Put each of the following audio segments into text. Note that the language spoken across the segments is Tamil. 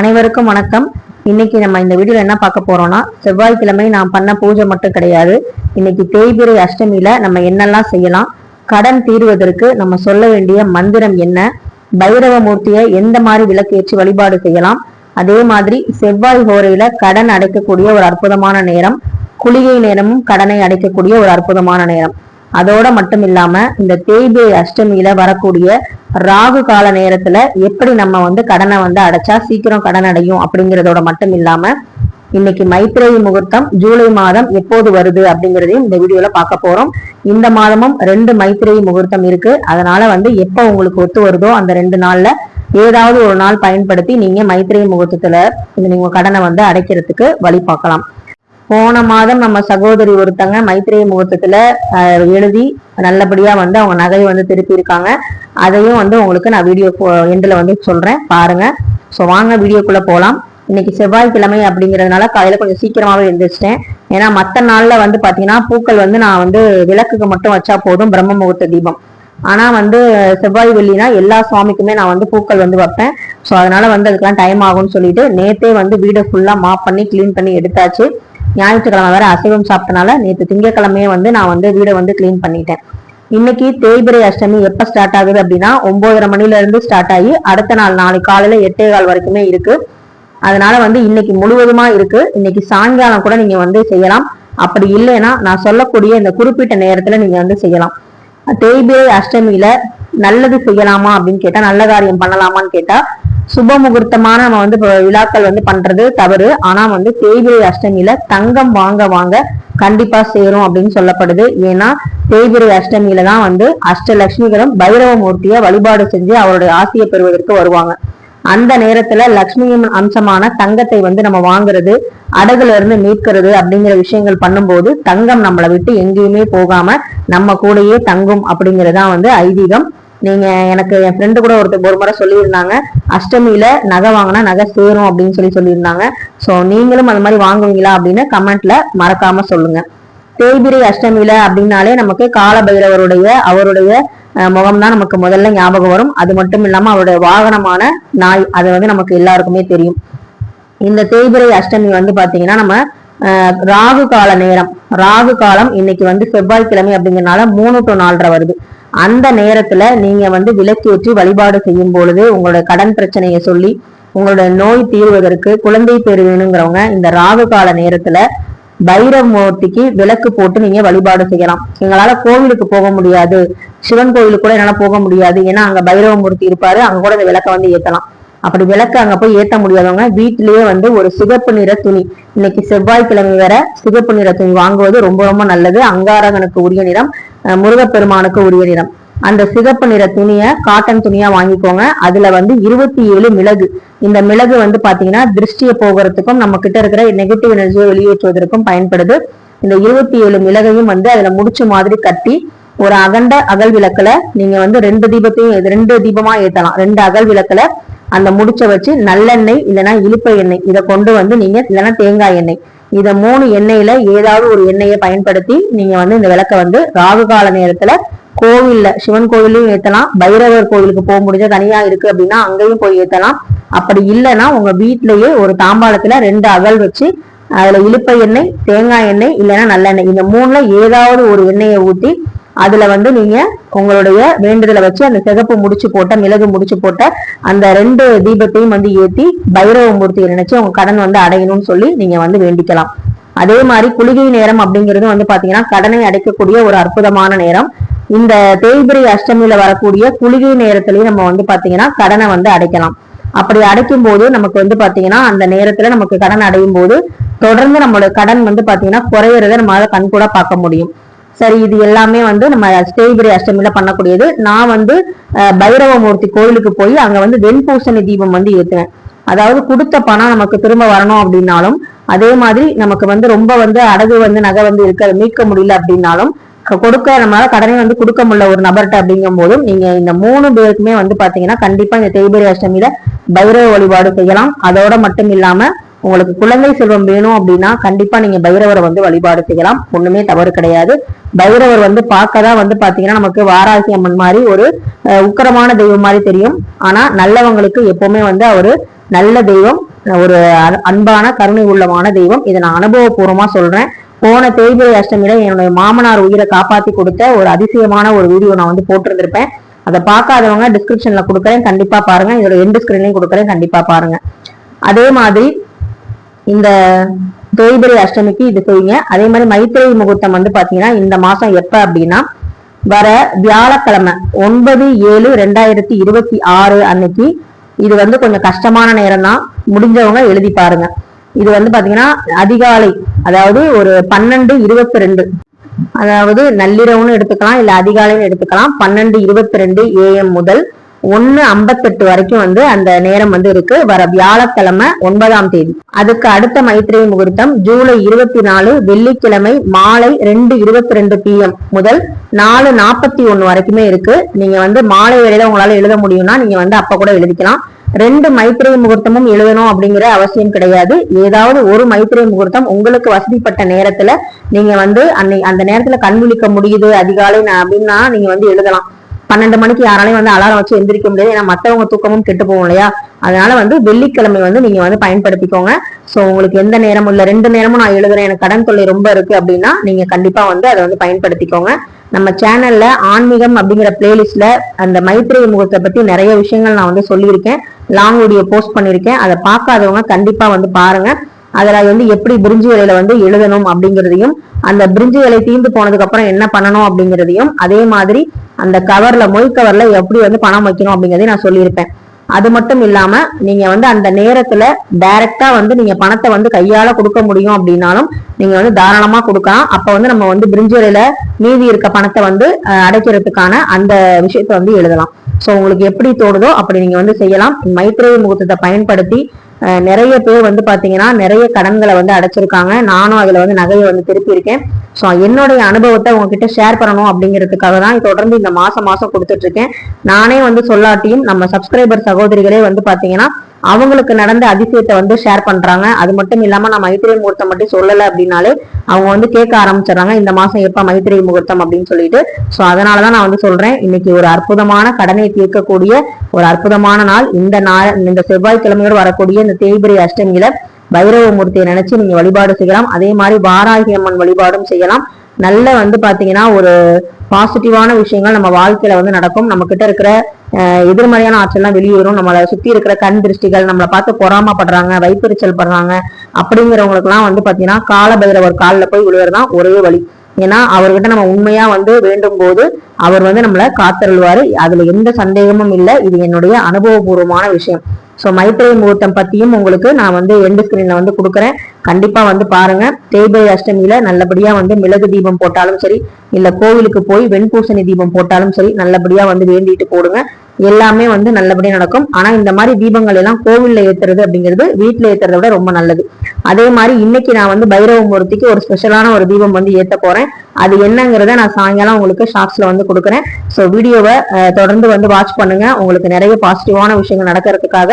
அனைவருக்கும் வணக்கம். இன்னைக்கு நம்ம இந்த வீடியோல என்ன பார்க்க போறோம்னா, செவ்வாய்க்கிழமை நான் பண்ண பூஜை மட்டும் கிடையாது. இன்னைக்கு தேய்பிறை அஷ்டமியில நம்ம என்னெல்லாம் செய்யலாம், கடன் தீர்வதற்கு நம்ம சொல்ல வேண்டிய மந்திரம் என்ன, பைரவ மூர்த்தியை எந்த மாதிரி விளக்கேற்றி வழிபாடு செய்யலாம், அதே மாதிரி செவ்வாய் ஹோரையில கடன் அடைக்கக்கூடிய ஒரு அற்புதமான நேரம், குளிகை நேரமும் கடனை அடைக்கக்கூடிய ஒரு அற்புதமான நேரம். அதோட மட்டும் இல்லாம இந்த தேய்பிறை அஷ்டமியில வரக்கூடிய ராகு கால நேரத்துல எப்படி நம்ம கடனை அடைச்சா சீக்கிரம் கடன் அடையும் அப்படிங்கிறதோட மட்டும் இல்லாம இன்னைக்கு மைத்ரேயி முகூர்த்தம் ஜூலை மாதம் எப்போது வருது அப்படிங்கிறதையும் இந்த வீடியோல பார்க்க போறோம். இந்த மாதமும் 2 மைத்ரேயி முகூர்த்தம் இருக்கு. அதனால எப்ப உங்களுக்கு ஒத்து வருதோ அந்த 2 நாள்ல ஏதாவது ஒரு நாள் பயன்படுத்தி நீங்க மைத்ரேயி முகூர்த்தத்துல நீங்க கடனை அடைக்கிறதுக்கு வழி பார்க்கலாம். போன மாதம் நம்ம சகோதரி ஒருத்தங்க மைத்ரேயி முகூர்த்தத்துல எழுதி நல்லபடியா அவங்க நகையை திருப்பி இருக்காங்க. அதையும் உங்களுக்கு நான் வீடியோ எண்ட்ல சொல்றேன், பாருங்க. ஸோ வாங்க வீடியோக்குள்ள போலாம். இன்னைக்கு செவ்வாய்க்கிழமை அப்படிங்கிறதுனால காலையில கொஞ்சம் சீக்கிரமாவே எழுந்திரிச்சிட்டேன். ஏன்னா மற்ற நாள்ல பாத்தீங்கன்னா பூக்கள் நான் விளக்குக்கு மட்டும் வச்சா போதும், பிரம்ம முகூர்த்த தீபம். ஆனா செவ்வாய் வெள்ளினா எல்லா சுவாமிக்குமே நான் பூக்கள் வைப்பேன். ஸோ அதனால அதுக்கெல்லாம் டைம் ஆகும்னு சொல்லிட்டு நேத்தே வீடை ஃபுல்லா மாப் பண்ணி கிளீன் பண்ணி எடுத்தாச்சு. ஞாயிற்றுக்கிழமை வேற அசைவம் சாப்பிட்டனால நேற்று திங்கக்கிழமையே நான் வீடை கிளீன் பண்ணிட்டேன். இன்னைக்கு தேய்பிறை அஷ்டமி எப்ப ஸ்டார்ட் ஆகுது அப்படின்னா 9:30 மணில இருந்து ஸ்டார்ட் ஆகி அடுத்த நாள் நாளைக்கு காலையில 8:15 வரைக்குமே இருக்கு. அதனால இன்னைக்கு முழுவதுமா இருக்கு. இன்னைக்கு சாயங்காலம் கூட நீங்க செய்யலாம். அப்படி இல்லைன்னா நான் சொல்லக்கூடிய இந்த குறிப்பிட்ட நேரத்துல நீங்க செய்யலாம். தேய்பிறை அஷ்டமியில நல்லது செய்யலாமா அப்படின்னு கேட்டா, நல்ல காரியம் பண்ணலாமான்னு கேட்டா, சுப முகூர்த்தமான நம்ம விழாக்கள் பண்றது தவறு. ஆனா தேய்பிறை அஷ்டமியில தங்கம் வாங்க கண்டிப்பா சேரும் அப்படின்னு சொல்லப்படுது. ஏன்னா தேய்பிறை அஷ்டமியில தான் அஷ்டலட்சுமிகளும் பைரவ மூர்த்திய வழிபாடு செஞ்சு அவருடைய ஆசையை பெறுவதற்கு வருவாங்க. அந்த நேரத்துல லட்சுமியின் அம்சமான தங்கத்தை நம்ம வாங்குறது, அடகுல இருந்து மீட்கிறது அப்படிங்கிற விஷயங்கள் பண்ணும்போது தங்கம் நம்மளை விட்டு எங்கேயுமே போகாம நம்ம கூடயே தங்கும் அப்படிங்கறதுதான் ஐதீகம். நீங்க எனக்கு என் ஃப்ரெண்டு கூட ஒரு முறை சொல்லியிருந்தாங்க, அஷ்டமியில நகை வாங்கினா நகை சேரும் அப்படின்னு சொல்லியிருந்தாங்க. ஸோ நீங்களும் அது மாதிரி வாங்குவீங்களா அப்படின்னு கமெண்ட்ல மறக்காம சொல்லுங்க. தேய்பிறை அஷ்டமியில அப்படின்னாலே நமக்கு கால பைரவருடைய அவருடைய முகம் தான் நமக்கு முதல்ல ஞாபகம் வரும். அது மட்டும் இல்லாம அவருடைய வாகனமான நாய், அது நமக்கு எல்லாருக்குமே தெரியும். இந்த தேய்பிறை அஷ்டமி பாத்தீங்கன்னா நம்ம ராகு கால நேரம், ராகு காலம் இன்னைக்கு செவ்வாய்க்கிழமை அப்படிங்கறதுனால 3 to 4:30 வருது. அந்த நேரத்துல நீங்க விளக்கேற்றி வழிபாடு செய்யும் பொழுது உங்களுடைய கடன் பிரச்சனையை சொல்லி உங்களுடைய நோய் தீர்வதற்கு, குழந்தை பேரு வேணுங்கிறவங்க இந்த ராகு கால நேரத்துல பைரவ மூர்த்திக்கு விளக்கு போட்டு நீங்க வழிபாடு செய்யலாம். எங்களால கோவிலுக்கு போக முடியாது, சிவன் கோவிலுக்கு கூட என்னால போக முடியாது, ஏன்னா அங்க பைரவ மூர்த்தி இருப்பாரு, அங்க கூட இந்த விளக்க ஏத்தலாம். அப்படி விளக்கு அங்க போய் ஏத்த முடியாதவங்க வீட்டிலேயே ஒரு சிகப்பு நிற துணி, இன்னைக்கு செவ்வாய்க்கிழமை வேற சிகப்பு நிற துணி வாங்குவது ரொம்ப ரொம்ப நல்லது. அங்காரகனுக்கு உரிய நிறம், முருகப்பெருமானுக்கு உரிய நிறம். அந்த சிகப்பு நிற துணியை காட்டன் துணியா வாங்கிக்கோங்க. அதுல 27 மிளகு. இந்த மிளகு பாத்தீங்கன்னா திருஷ்டியை போகிறதுக்கும் நம்ம கிட்ட இருக்கிற நெகட்டிவ் எனர்ஜியை வெளியேற்றுவதற்கும் பயன்படுது. இந்த 27 மிளகையும் அதுல முடிச்சு மாதிரி கட்டி ஒரு அகண்ட அகல் விளக்குல நீங்க 2 தீபமா ஏத்தலாம். 2 அகல் விளக்குல அந்த முடிச்ச வச்சு நல்லெண்ணெய் இல்லைன்னா இழுப்ப எண்ணெய் இதை கொண்டு நீங்க இல்லைன்னா தேங்காய் எண்ணெய், இத 3 எண்ணெயில ஏதாவது ஒரு எண்ணெயை பயன்படுத்தி நீங்க இந்த விளக்க ராகு கால நேரத்துல கோவில்ல, சிவன் கோவிலையும் ஏத்தலாம், பைரவர் கோவிலுக்கு போக முடிஞ்ச தனியா இருக்கு அப்படின்னா அங்கேயும் போய் ஏத்தலாம். அப்படி இல்லைன்னா உங்க வீட்லயே ஒரு தாம்பாளத்துல 2 அகல் வச்சு அதுல இழுப்ப எண்ணெய், தேங்காய் எண்ணெய் இல்லைன்னா நல்லெண்ணெய், இந்த 3ல ஏதாவது ஒரு எண்ணெயை ஊத்தி அதுல நீங்க உங்களுடைய வேண்டுதலை வச்சு அந்த சிகப்பு முடிச்சு போட்ட மிளகு முடிச்சு போட்ட அந்த 2 தீபத்தையும் ஏத்தி பைரவ மூர்த்தியை நினைச்சு உங்க கடன் அடையணும்னு சொல்லி நீங்க வேண்டிக்கலாம். அதே மாதிரி குளிகை நேரம் அப்படிங்கிறது பாத்தீங்கன்னா கடனை அடைக்கக்கூடிய ஒரு அற்புதமான நேரம். இந்த தேய்பிறை அஷ்டமியில வரக்கூடிய குளிகை நேரத்திலயும் நம்ம பாத்தீங்கன்னா கடனை அடைக்கலாம். அப்படி அடைக்கும் போது நமக்கு பாத்தீங்கன்னா அந்த நேரத்துல நமக்கு கடன் அடையும் போது தொடர்ந்து நம்மளோட கடன் பாத்தீங்கன்னா குறையறத நம்மளால கண் கூட பார்க்க முடியும். சரி, இது எல்லாமே நம்ம தேய்பிறை அஷ்டமியில பண்ணக்கூடியது. நான் பைரவ மூர்த்தி கோயிலுக்கு போய் அங்க வெண்பூசணி தீபம் ஏத்துவேன். அதாவது கொடுத்த பணம் நமக்கு திரும்ப வரணும் அப்படின்னாலும், அதே மாதிரி நமக்கு ரொம்ப அடகு நகை இருக்கு, அதை மீட்க முடியல அப்படின்னாலும், கொடுக்க நம்மளால கடனை கொடுக்க முடியல ஒரு நபர்கிட்ட அப்படிங்கும் போதும் நீங்க இந்த 3 பேருக்குமே பாத்தீங்கன்னா கண்டிப்பா இந்த தேய்பிறை அஷ்டமியில பைரவ வழிபாடு செய்யலாம். அதோட மட்டும் இல்லாம உங்களுக்கு குழந்தை செல்வம் வேணும் அப்படின்னா கண்டிப்பா நீங்க பைரவரை வந்து வழிபாடு செய்யலாம், ஒண்ணுமே தவறு கிடையாது. பைரவர் வந்து பார்க்கதான் வந்து பாத்தீங்கன்னா நமக்கு வாராகி அம்மன் மாதிரி ஒரு உக்கரமான தெய்வம் மாதிரி தெரியும். ஆனா நல்லவங்களுக்கு எப்பவுமே வந்து அவரு நல்ல தெய்வம், ஒரு அன்பான கருணை உள்ளமான தெய்வம். இதை நான் அனுபவபூர்வமா சொல்றேன். போன தேய்பிரை அஷ்டமியில என்னுடைய மாமனார் உயிரை காப்பாத்தி கொடுத்த ஒரு அதிசயமான ஒரு வீடியோ நான் வந்து போட்டிருந்திருப்பேன். அதை பார்க்காதவங்க டிஸ்கிரிப்ஷன்ல கொடுக்குறேன், கண்டிப்பா பாருங்க. இதோட எண்டு ஸ்கிரீன்லயும் கொடுக்குறேன், கண்டிப்பா பாருங்க. அதே மாதிரி இந்த தேய்பிரை அஷ்டமிக்கு இது செய்யுங்க. அதே மாதிரி மைத்திரை முகூர்த்தம் வந்து பாத்தீங்கன்னா இந்த மாசம் எப்ப அப்படின்னா வர வியாழக்கிழமை 9/7/2026 அன்னைக்கு. இது வந்து கொஞ்சம் கஷ்டமான நேரம் தான், முடிஞ்சவங்க எழுதி பாருங்க. இது வந்து பாத்தீங்கன்னா அதிகாலை, அதாவது ஒரு 12:22, அதாவது நள்ளிரவுன்னு எடுத்துக்கலாம் இல்ல அதிகாலைன்னு எடுத்துக்கலாம். 12:22 AM முதல் 1:58 வரைக்கும் வந்து அந்த நேரம் வந்து இருக்கு. வர வியாழக்கிழமை 9ஆம் தேதி. அதுக்கு அடுத்த மைத்திரை முகூர்த்தம் ஜூலை 24 வெள்ளிக்கிழமை மாலை 2:22 PM முதல் 4:41 வரைக்குமே இருக்கு. நீங்க வந்து மாலை வேளையில உங்களால எழுத முடியும்னா நீங்க வந்து அப்ப கூட எழுதிக்கலாம். 2 மைத்திரை முகூர்த்தமும் எழுதணும் அப்படிங்கிற அவசியம் கிடையாது. ஏதாவது ஒரு மைத்திரை முகூர்த்தம் உங்களுக்கு வசதிப்பட்ட நேரத்துல நீங்க வந்து அந்த நேரத்துல கண்விழிக்க முடியுது அதிகாலை அப்படின்னா நீங்க வந்து எழுதலாம். 12 மணிக்கு யாராலையும் வந்து அலாரம் வச்சு எந்திரிக்க முடியாது, ஏன்னா மத்தவங்க தூக்கமும் கெட்டு போகும் இல்லையா. அதனால வந்து வெள்ளிக்கிழமை வந்து நீங்க வந்து பயன்படுத்திக்கோங்க. சோ உங்களுக்கு எந்த நேரமும் இல்ல 2 நேரமும் நான் எழுதுறேன், எனக்கு கடன் தொல்லை ரொம்ப இருக்கு அப்படின்னா நீங்க கண்டிப்பா வந்து அதை வந்து பயன்படுத்திக்கோங்க. நம்ம சேனல்ல ஆன்மீகம் அப்படிங்கிற பிளேலிஸ்ட்ல அந்த மைத்திரை முகூர்த்தத்தை பத்தி நிறைய விஷயங்கள் நான் வந்து சொல்லியிருக்கேன், லாங் வீடியோ போஸ்ட் பண்ணிருக்கேன். அதை பார்க்காதவங்க கண்டிப்பா வந்து பாருங்க. அதுல வந்து எப்படி பிரிஞ்சி இலையில வந்து எழுதணும் அப்படிங்கிறதையும், அந்த பிரிஞ்சி இலை தீர்ந்து போனதுக்கு அப்புறம் என்ன பண்ணணும் அப்படிங்கிறதையும், அதே மாதிரி அந்த கவர்ல மொய் கவர்ல எப்படி வந்து பணம் வைக்கணும் அப்படிங்கறதையும் நான் சொல்லியிருப்பேன். அது மட்டும் இல்லாம நீங்க வந்து அந்த நேரத்துல டைரக்டா வந்து நீங்க பணத்தை வந்து கையால கொடுக்க முடியும் அப்படின்னாலும் நீங்க வந்து தாராளமா கொடுக்கலாம். அப்ப வந்து நம்ம வந்து பிரிஞ்சி இலையில மீதி இருக்க பணத்தை வந்து அடைக்கிறதுக்கான அந்த விஷயத்த வந்து எழுதலாம். சோ உங்களுக்கு எப்படி தோணுதோ அப்படி நீங்க வந்து செய்யலாம். மைத்திரை முகூர்த்தத்தை பயன்படுத்தி நிறைய பேர் வந்து பாத்தீங்கன்னா நிறைய கடன்களை வந்து அடைச்சிருக்காங்க. நானும் அதுல வந்து நகையை வந்து திருப்பி இருக்கேன். ஸோ என்னுடைய அனுபவத்தை உங்ககிட்ட ஷேர் பண்ணணும் அப்படிங்கிறதுக்காக தான் தொடர்ந்து இந்த மாசம் கொடுத்துட்டு இருக்கேன். நானே வந்து சொல்லாட்டியும் நம்ம சப்ஸ்கிரைபர் சகோதரிகளே வந்து பாத்தீங்கன்னா அவங்களுக்கு நடந்த அதிசயத்தை வந்து ஷேர் பண்றாங்க. அது மட்டும் இல்லாம நான் மைத்திரை முகூர்த்தம் மட்டும் சொல்லல அப்படின்னாலே அவங்க வந்து கேட்க ஆரம்பிச்சிடறாங்க, இந்த மாசம் எப்ப மைத்திரை முகூர்த்தம் அப்படின்னு சொல்லிட்டு. சோ அதனாலதான் நான் வந்து சொல்றேன், இன்னைக்கு ஒரு அற்புதமான கடனை தீர்க்கக்கூடிய ஒரு அற்புதமான நாள். இந்த செவ்வாய்க்கிழமையோடு வரக்கூடிய இந்த தேய்பிரை அஷ்டமியில பைரவ மூர்த்தியை நினைச்சு நீங்க வழிபாடு செய்யலாம். அதே மாதிரி வாராகி அம்மன் வழிபாடும் செய்யலாம். நல்ல வந்து பாத்தீங்கன்னா ஒரு பாசிட்டிவான விஷயங்கள் நம்ம வாழ்க்கையில வந்து நடக்கும். நம்ம கிட்ட இருக்கிற எதிர்மறையான ஆற்றல்லாம் வெளியேறும். நம்மளை சுத்தி இருக்கிற கண் திருஷ்டிகள், நம்மளை பார்த்து பொறாமப்படுறாங்க, வைத்தறிச்சல் படுறாங்க அப்படிங்கிறவங்களுக்கு எல்லாம் வந்து பாத்தீங்கன்னா கால பைரவர் காலில் போய் விழுவதுதான் ஒரே வழி. ஏன்னா அவர்கிட்ட நம்ம உண்மையா வந்து வேண்டும் போது அவர் வந்து நம்மளை காத்தருள்வாரு. அதுல எந்த சந்தேகமும் இல்லை. இது என்னுடைய அனுபவபூர்வமான விஷயம். சோ மைத்திரை முகூர்த்தம் பத்தியும் உங்களுக்கு நான் வந்து எண்டு ஸ்கிரீன்ல வந்து கொடுக்குறேன், கண்டிப்பா வந்து பாருங்க. தேய்பிரை அஷ்டமியில நல்லபடியா வந்து மிளகு தீபம் போட்டாலும் சரி, இல்ல கோவிலுக்கு போய் வெண்பூசணி தீபம் போட்டாலும் சரி, நல்லபடியா வந்து வேண்டிட்டு போடுங்க. எல்லாமே வந்து நல்லபடியா நடக்கும். ஆனா இந்த மாதிரி தீபங்கள் எல்லாம் கோவில்ல ஏத்துறது அப்படிங்கிறது வீட்டுல ஏத்துறத விட ரொம்ப நல்லது. அதே மாதிரி இன்னைக்கு நான் வந்து பைரவ மூர்த்திக்கு ஒரு ஸ்பெஷலான ஒரு தீபம் வந்து ஏத்த போறேன். அது என்னங்கிறத நான் சாயங்காலம் உங்களுக்கு ஷார்ட்ஸ்ல வந்து கொடுக்குறேன். ஸோ வீடியோவை தொடர்ந்து வந்து வாட்ச் பண்ணுங்க. உங்களுக்கு நிறைய பாசிட்டிவான விஷயங்கள் நடக்கிறதுக்காக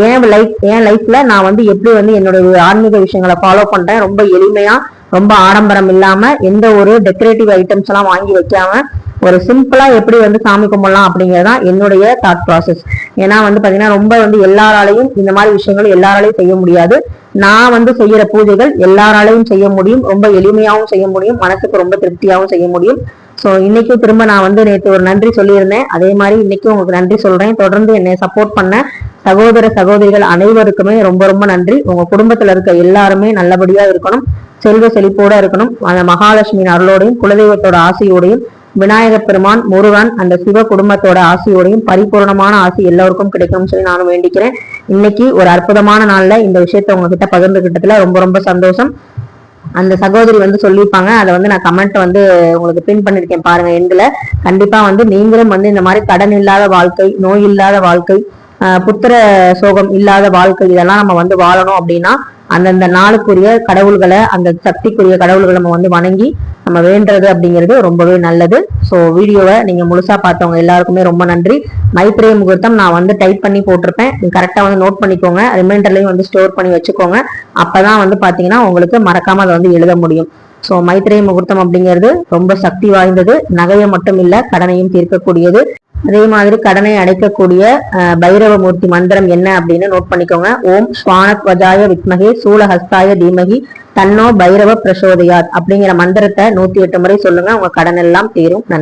என் லைஃப்ல நான் வந்து எப்படி வந்து என்னோட ஆன்மீக விஷயங்களை ஃபாலோ பண்றேன், ரொம்ப எளிமையா, ரொம்ப ஆடம்பரம் இல்லாம, எந்த ஒரு டெக்கரேட்டிவ் ஐட்டம்ஸ் எல்லாம் வாங்கி வைக்காம ஒரு சிம்பிளா எப்படி வந்து சாமி கும்பிடலாம் அப்படிங்கறதான் என்னுடைய தாட் ப்ராசஸ். ஏன்னா வந்து பாத்தீங்கன்னா ரொம்ப வந்து எல்லாராலையும் இந்த மாதிரி விஷயங்கள் எல்லாராலையும் செய்ய முடியாது. நான் வந்து செய்யற பூஜைகள் எல்லாராலையும் செய்ய முடியும், ரொம்ப எளிமையாவும் செய்ய முடியும், மனசுக்கு ரொம்ப திருப்தியாவும் செய்ய முடியும். சோ இன்னைக்கும் திரும்ப நான் வந்து நேற்று ஒரு நன்றி சொல்லியிருந்தேன், அதே மாதிரி இன்னைக்கும் உங்களுக்கு நன்றி சொல்றேன். தொடர்ந்து என்னை சப்போர்ட் பண்ண சகோதர சகோதரிகள் அனைவருக்குமே ரொம்ப ரொம்ப நன்றி. உங்க குடும்பத்துல இருக்க எல்லாருமே நல்லபடியா இருக்கணும், செல்வ செழிப்போட இருக்கணும். அந்த மகாலட்சுமியின் அருளோடையும் குலதெய்வத்தோட ஆசையோடையும் விநாயக பெருமான், முருகன், அந்த சிவ குடும்பத்தோட ஆசையோடையும் பரிபூர்ணமான ஆசை எல்லோருக்கும் கிடைக்கும்னு சொல்லி நானும் வேண்டிக்கிறேன். இன்னைக்கு ஒரு அற்புதமான நாள்ல இந்த விஷயத்த உங்ககிட்ட பகிர்ந்துகிட்டதுல ரொம்ப ரொம்ப சந்தோஷம். அந்த சகோதரி வந்து சொல்லியிருப்பாங்க, அதை வந்து நான் கமெண்ட் வந்து உங்களுக்கு பின் பண்ணிருக்கேன் பாருங்க எண்ட்ல. கண்டிப்பா வந்து நீங்களும் வந்து இந்த மாதிரி கடன் இல்லாத வாழ்க்கை, நோய் இல்லாத வாழ்க்கை, புத்திர சோகம் இல்லாத வாழ்க்கை, இதெல்லாம் நம்ம வந்து வாழணும் அப்படின்னா அந்தந்த நாளுக்குரிய கடவுள்களை, அந்த சக்திக்குரிய கடவுள்களை நம்ம வந்து வணங்கி நம்ம வேண்டது அப்படிங்கிறது ரொம்பவே நல்லது. ஸோ வீடியோவை நீங்க முழுசா பார்த்தவங்க எல்லாருக்குமே ரொம்ப நன்றி. மைத்ரேய முகூர்த்தம் நான் வந்து டைப் பண்ணி போட்டிருப்பேன், நீங்க கரெக்டா வந்து நோட் பண்ணிக்கோங்க, ரிமைண்டர்லயும் வந்து ஸ்டோர் பண்ணி வச்சுக்கோங்க. அப்பதான் வந்து பாத்தீங்கன்னா உங்களுக்கு மறக்காம அதை வந்து எழுத முடியும். ஸோ மைத்ரேய முகூர்த்தம் அப்படிங்கிறது ரொம்ப சக்தி வாய்ந்தது. நகையை மட்டும் இல்ல, கடனையும் தீர்க்கக்கூடியது. அதே மாதிரி கடனை அடைக்கக்கூடிய பைரவமூர்த்தி மந்திரம் என்ன அப்படின்னு நோட் பண்ணிக்கோங்க. ஓம் ஸ்வானத்வஜாய வித்மகே சூலஹஸ்தாய தீமகி தன்னோ பைரவ பிரசோதயாத் அப்படிங்கிற மந்திரத்தை 108 முறை சொல்லுங்க, உங்க கடன் எல்லாம் தீரும். நன்றி.